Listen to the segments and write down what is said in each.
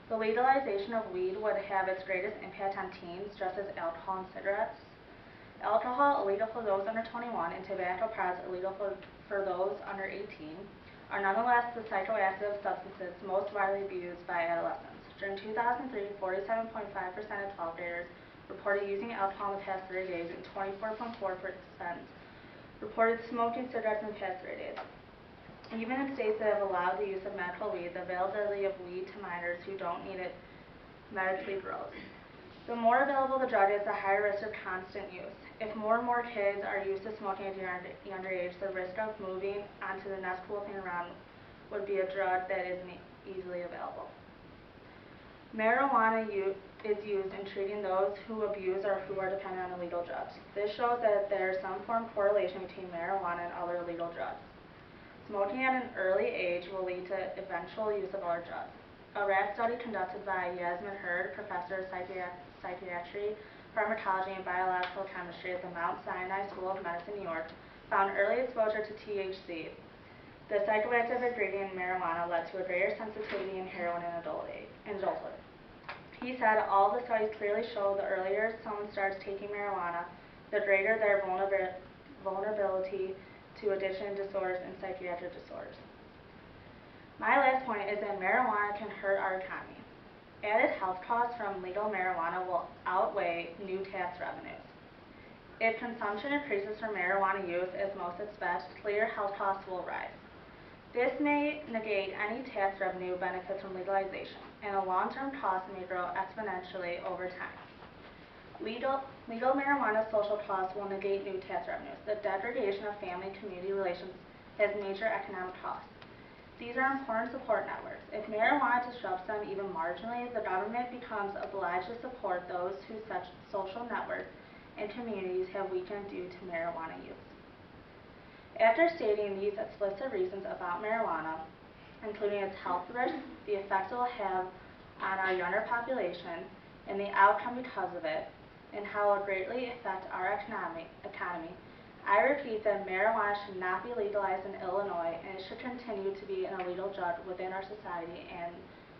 The legalization of weed would have its greatest impact on teens, just as alcohol and cigarettes. Alcohol illegal for those under 21 and tobacco products illegal for those under 18 are nonetheless the psychoactive substances most widely abused by adolescents. During 2003, 47.5% of 12th graders reported using alcohol in the past 30 days and 24.4% reported smoking cigarettes in the past 30 days. Even in states that have allowed the use of medical weed, the availability of weed to minors who don't need it medically grows. The more available the drug is, the higher risk of constant use. If more and more kids are used to smoking at a younger age, the risk of moving onto the next cool thing around would be a drug that isn't easily available. Marijuana is used in treating those who abuse or who are dependent on illegal drugs. This shows that there is some form of correlation between marijuana and other illegal drugs. Smoking at an early age will lead to eventual use of other drugs. A rat study conducted by Yasmin Hurd, professor of psychiatry, pharmacology, and biological chemistry at the Mount Sinai School of Medicine, New York, found early exposure to THC, the psychoactive ingredient in marijuana, led to a greater sensitivity in heroin in adulthood. He said all the studies clearly show the earlier someone starts taking marijuana, the greater their vulnerability to addiction disorders and psychiatric disorders. My last point is that marijuana can hurt our economy. Added health costs from legal marijuana will outweigh new tax revenues. If consumption increases from marijuana use, as most expect, clear health costs will rise. This may negate any tax revenue benefits from legalization, and a long-term cost may grow exponentially over time. Legal marijuana social costs will negate new tax revenues. The degradation of family and community relations has major economic costs. These are important support networks. If marijuana disrupts them even marginally, the government becomes obliged to support those whose such social networks and communities have weakened due to marijuana use. After stating these explicit reasons about marijuana, including its health risks, the effects it will have on our younger population, and the outcome because of it, and how it will greatly affect our economy, I repeat that marijuana should not be legalized in Illinois, and it should continue to be an illegal drug within our society and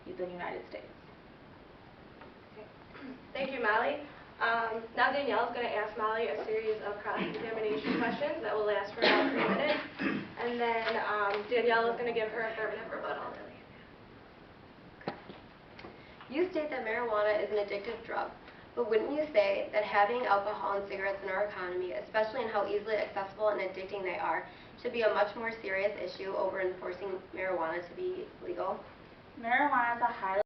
the United States. Okay. Thank you, Molly. Now Danielle is going to ask Molly a series of cross-examination questions that will last for about 3 minutes, and then Danielle is going to give her affirmative rebuttal. You state that marijuana is an addictive drug, but wouldn't you say that having alcohol and cigarettes in our economy, especially in how easily accessible and addicting they are, should be a much more serious issue over enforcing marijuana to be legal? Marijuana is a highly